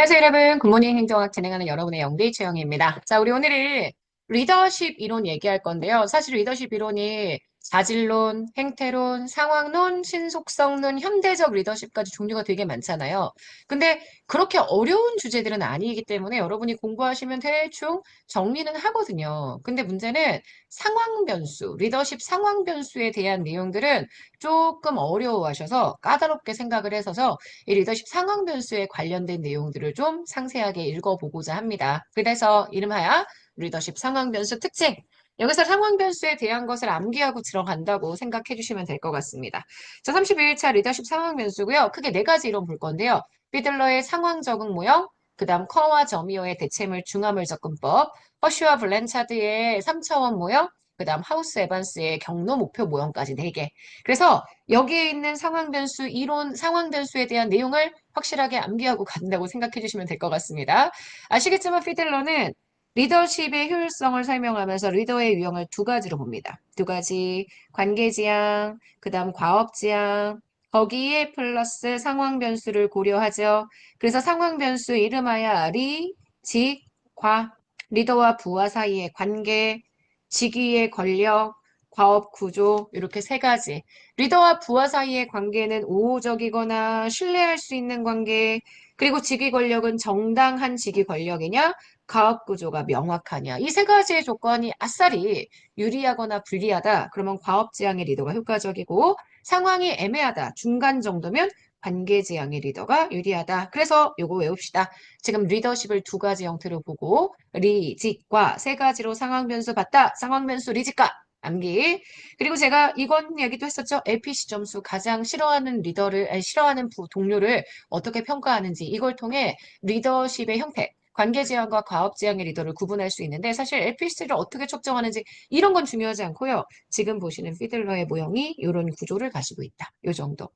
안녕하세요, 여러분. 굿모닝 행정학 진행하는 여러분의 영디 최영입니다. 자, 우리 오늘은 리더십 이론 얘기할 건데요. 사실 리더십 이론이 자질론, 행태론, 상황론, 신속성론, 현대적 리더십까지 종류가 되게 많잖아요. 근데 그렇게 어려운 주제들은 아니기 때문에 여러분이 공부하시면 대충 정리는 하거든요. 근데 문제는 상황 변수, 리더십 상황 변수에 대한 내용들은 조금 어려워하셔서 까다롭게 생각을 해서서 이 리더십 상황 변수에 관련된 내용들을 좀 상세하게 읽어보고자 합니다. 그래서 이름하여 리더십 상황 변수 특징. 여기서 상황 변수에 대한 것을 암기하고 들어간다고 생각해 주시면 될 것 같습니다. 자, 31차 리더십 상황 변수고요. 크게 네 가지 이론 볼 건데요. 피들러의 상황 적응 모형, 그 다음 커와 저미어의 대체물 중화물 접근법, 허쉬와 블렌차드의 3차원 모형, 그 다음 하우스 에반스의 경로 목표 모형까지 4개. 그래서 여기에 있는 상황 변수 이론, 상황 변수에 대한 내용을 확실하게 암기하고 간다고 생각해 주시면 될 것 같습니다. 아시겠지만 피들러는 리더십의 효율성을 설명하면서 리더의 유형을 두 가지로 봅니다. 두 가지, 관계지향, 그 다음 과업지향, 거기에 플러스 상황 변수를 고려하죠. 그래서 상황 변수 이름하여 리, 직, 과, 리더와 부하 사이의 관계, 직위의 권력, 과업 구조 이렇게 세 가지. 리더와 부하 사이의 관계는 우호적이거나 신뢰할 수 있는 관계, 그리고 직위 권력은 정당한 직위 권력이냐, 가업 구조가 명확하냐. 이 세 가지의 조건이 아싸리 유리하거나 불리하다. 그러면 과업지향의 리더가 효과적이고 상황이 애매하다. 중간 정도면 관계지향의 리더가 유리하다. 그래서 요거 외웁시다. 지금 리더십을 두 가지 형태로 보고 리직과 세 가지로 상황 변수 봤다. 상황 변수 리직과 암기. 그리고 제가 이건 얘기도 했었죠. LPC 점수 가장 싫어하는 리더를, 아니, 싫어하는 동료를 어떻게 평가하는지 이걸 통해 리더십의 형태, 관계지향과 과업지향의 리더를 구분할 수 있는데 사실 LPC를 어떻게 측정하는지 이런 건 중요하지 않고요. 지금 보시는 피들러의 모형이 이런 구조를 가지고 있다. 요 정도.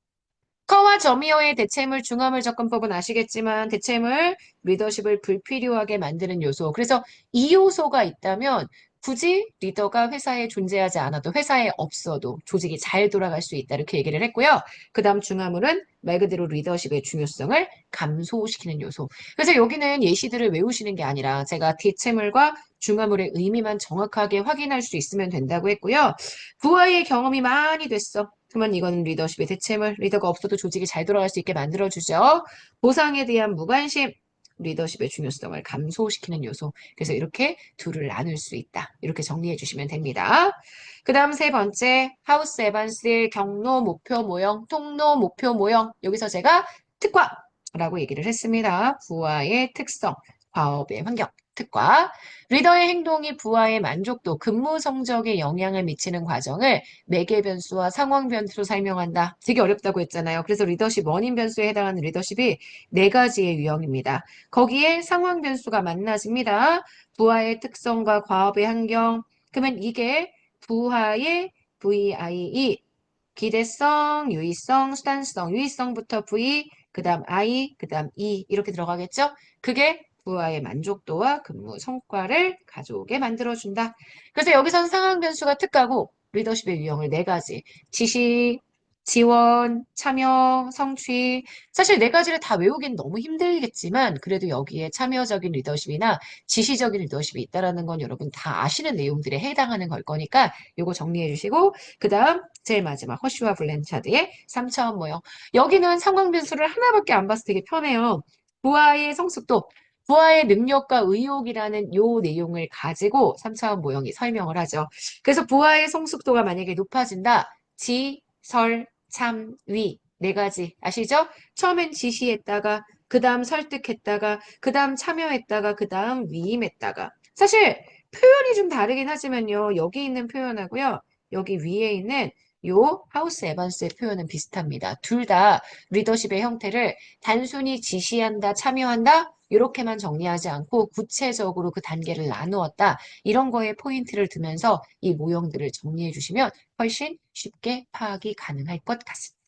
커와 저미어의 대체물 중화물 접근법은 아시겠지만 대체물 리더십을 불필요하게 만드는 요소. 그래서 이 요소가 있다면 굳이 리더가 회사에 존재하지 않아도 회사에 없어도 조직이 잘 돌아갈 수 있다. 이렇게 얘기를 했고요. 그 다음 중화물은 말 그대로 리더십의 중요성을 감소시키는 요소. 그래서 여기는 예시들을 외우시는 게 아니라 제가 대체물과 중화물의 의미만 정확하게 확인할 수 있으면 된다고 했고요. 부하의 경험이 많이 됐어. 그러면 이거는 리더십의 대체물, 리더가 없어도 조직이 잘 돌아갈 수 있게 만들어주죠. 보상에 대한 무관심, 리더십의 중요성을 감소시키는 요소. 그래서 이렇게 둘을 나눌 수 있다. 이렇게 정리해 주시면 됩니다. 그 다음 세 번째, 하우스 에반스의 경로 목표 모형, 통로 목표 모형. 여기서 제가 특과라고 얘기를 했습니다. 부하의 특성, 과업의 환경, 특과. 리더의 행동이 부하의 만족도, 근무 성적에 영향을 미치는 과정을 매개 변수와 상황 변수로 설명한다. 되게 어렵다고 했잖아요. 그래서 리더십 원인 변수에 해당하는 리더십이 네 가지의 유형입니다. 거기에 상황 변수가 만나집니다. 부하의 특성과 과업의 환경. 그러면 이게 부하의 VIE, 기대성, 유의성, 수단성, 유의성부터 V, 그 다음 I, 그 다음 E 이렇게 들어가겠죠? 그게 부하의 만족도와 근무 성과를 가져오게 만들어준다. 그래서 여기선 상황 변수가 특가고 리더십의 유형을 네 가지. 지시, 지원, 참여, 성취. 사실 네 가지를 다 외우긴 너무 힘들겠지만 그래도 여기에 참여적인 리더십이나 지시적인 리더십이 있다라는 건 여러분 다 아시는 내용들에 해당하는 걸 거니까 요거 정리해 주시고 그 다음 제일 마지막 허쉬와 블렌차드의 3차원 모형. 여기는 상황 변수를 하나밖에 안 봐서 되게 편해요. 부하의 성숙도, 부하의 능력과 의욕이라는 요 내용을 가지고 3차원 모형이 설명을 하죠. 그래서 부하의 성숙도가 만약에 높아진다. 지, 설, 참, 위. 네 가지 아시죠? 처음엔 지시했다가 그 다음 설득했다가 그 다음 참여했다가 그 다음 위임했다가 사실 표현이 좀 다르긴 하지만요. 여기 있는 표현하고요. 여기 위에 있는 요 하우스 에반스의 표현은 비슷합니다. 둘 다 리더십의 형태를 단순히 지시한다, 참여한다 이렇게만 정리하지 않고 구체적으로 그 단계를 나누었다. 이런 거에 포인트를 두면서 이 모형들을 정리해 주시면 훨씬 쉽게 파악이 가능할 것 같습니다.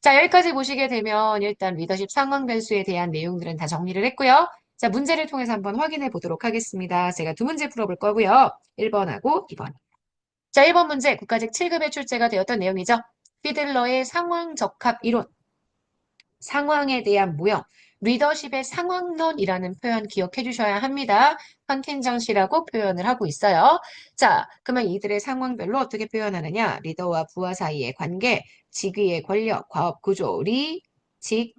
자, 여기까지 보시게 되면 일단 리더십 상황 변수에 대한 내용들은 다 정리를 했고요. 자, 문제를 통해서 한번 확인해 보도록 하겠습니다. 제가 두 문제 풀어볼 거고요. 1번하고 2번. 자, 1번 문제 국가직 7급에 출제가 되었던 내용이죠. 피들러의 상황 적합 이론, 상황에 대한 모형, 리더십의 상황론이라는 표현 기억해 주셔야 합니다. 컨틴전시라고 표현을 하고 있어요. 자, 그러면 이들의 상황별로 어떻게 표현하느냐? 리더와 부하 사이의 관계, 직위의 권력, 과업 구조, 리, 직,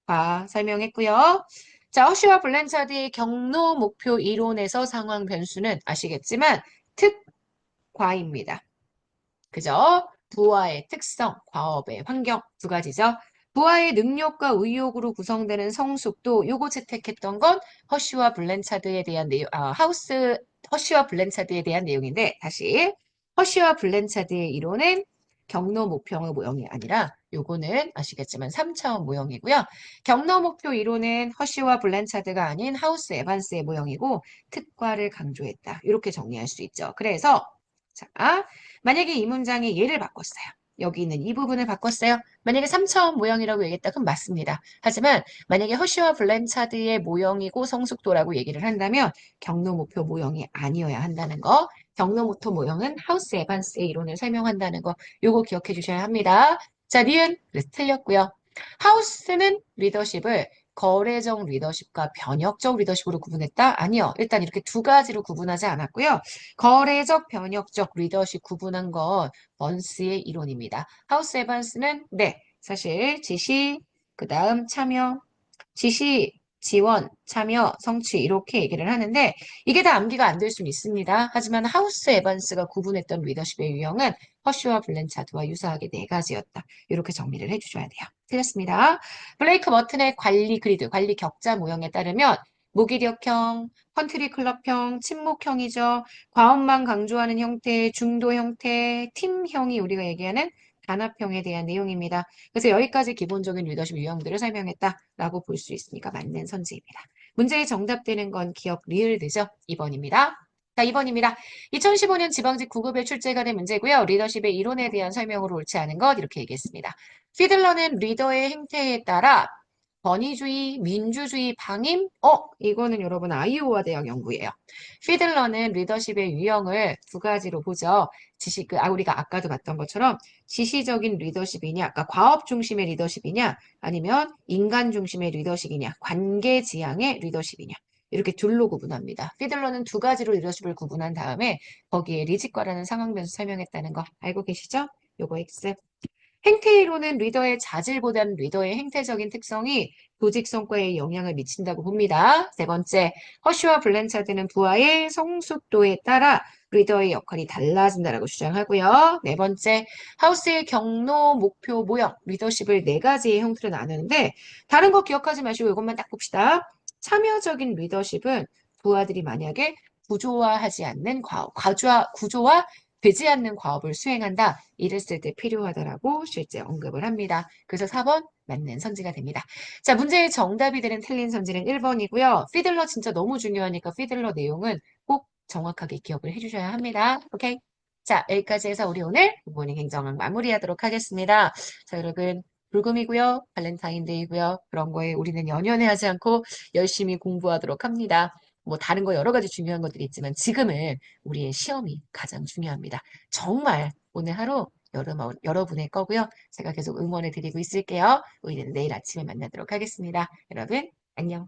과 설명했고요. 자, 허쉬와 블랜차드의 경로 목표 이론에서 상황 변수는 아시겠지만 특과입니다. 그죠? 부하의 특성, 과업의 환경 두 가지죠. 부하의 능력과 의욕으로 구성되는 성숙도 요거 채택했던 건 허쉬와 블랜차드에 대한 내용, 허쉬와 블랜차드에 대한 내용인데 다시 허쉬와 블랜차드의 이론은 경로 목표의 모형이 아니라 요거는 아시겠지만 3차원 모형이고요. 경로 목표 이론은 허쉬와 블랜차드가 아닌 하우스 에반스의 모형이고 특과를 강조했다. 이렇게 정리할 수 있죠. 그래서 자, 만약에 이 문장의 예를 바꿨어요. 여기 있는 이 부분을 바꿨어요. 만약에 3차원 모형이라고 얘기했다. 그럼 맞습니다. 하지만 만약에 허쉬와 블랜차드의 모형이고 성숙도라고 얘기를 한다면 경로 목표 모형이 아니어야 한다는 거. 경로 목표 모형은 하우스 에반스의 이론을 설명한다는 거. 요거 기억해 주셔야 합니다. 자, 니은 그래서 틀렸고요. 하우스는 리더십을 거래적 리더십과 변혁적 리더십으로 구분했다? 아니요. 일단 이렇게 두 가지로 구분하지 않았고요. 거래적, 변혁적 리더십 구분한 건 번스의 이론입니다. 하우스 에반스는 네, 사실 지시, 그 다음 참여, 지시, 지원, 참여, 성취 이렇게 얘기를 하는데 이게 다 암기가 안 될 수는 있습니다. 하지만 하우스 에반스가 구분했던 리더십의 유형은 허쉬와 블렌차드와 유사하게 네 가지였다. 이렇게 정리를 해주셔야 돼요. 틀렸습니다. 블레이크 머튼의 관리 그리드, 관리 격자 모형에 따르면 무기력형, 컨트리 클럽형, 침묵형이죠. 과업만 강조하는 형태, 중도 형태, 팀형이 우리가 얘기하는 단합형에 대한 내용입니다. 그래서 여기까지 기본적인 리더십 유형들을 설명했다라고 볼 수 있으니까 맞는 선지입니다. 문제에 정답되는 건 기억 리을드죠. 2번입니다. 자, 2번입니다. 2015년 지방직 9급에 출제가 된 문제고요. 리더십의 이론에 대한 설명으로 옳지 않은 것 이렇게 얘기했습니다. 피들러는 리더의 행태에 따라 권위주의, 민주주의, 방임? 이거는 여러분 아이오와 대학 연구예요. 피들러는 리더십의 유형을 두 가지로 보죠. 우리가 아까도 봤던 것처럼 지시적인 리더십이냐, 아까 과업 중심의 리더십이냐, 아니면 인간 중심의 리더십이냐, 관계 지향의 리더십이냐. 이렇게 둘로 구분합니다. 피들러는 두 가지로 리더십을 구분한 다음에 거기에 리직과라는 상황 변수 설명했다는 거 알고 계시죠? 요거 X. 행태이론은 리더의 자질보다는 리더의 행태적인 특성이 조직 성과에 영향을 미친다고 봅니다. 세 번째, 허쉬와 블랜차드는 부하의 성숙도에 따라 리더의 역할이 달라진다라고 주장하고요. 네 번째, 하우스의 경로, 목표, 모형, 리더십을 네 가지의 형태로 나누는데 다른 거 기억하지 마시고 이것만 딱 봅시다. 참여적인 리더십은 부하들이 만약에 구조화하지 않는 구조화 되지 않는 과업을 수행한다. 이랬을 때 필요하다라고 실제 언급을 합니다. 그래서 4번 맞는 선지가 됩니다. 자, 문제의 정답이 되는 틀린 선지는 1번이고요. 피들러 진짜 너무 중요하니까 피들러 내용은 꼭 정확하게 기억을 해주셔야 합니다. 오케이? 자, 여기까지 해서 우리 오늘 굿모닝 행정을 마무리하도록 하겠습니다. 자, 여러분 불금이고요. 발렌타인데이고요. 그런 거에 우리는 연연해하지 않고 열심히 공부하도록 합니다. 뭐 다른 거 여러 가지 중요한 것들이 있지만 지금은 우리의 시험이 가장 중요합니다. 정말 오늘 하루 여러분의 거고요. 제가 계속 응원해 드리고 있을게요. 우리는 내일 아침에 만나도록 하겠습니다. 여러분, 안녕.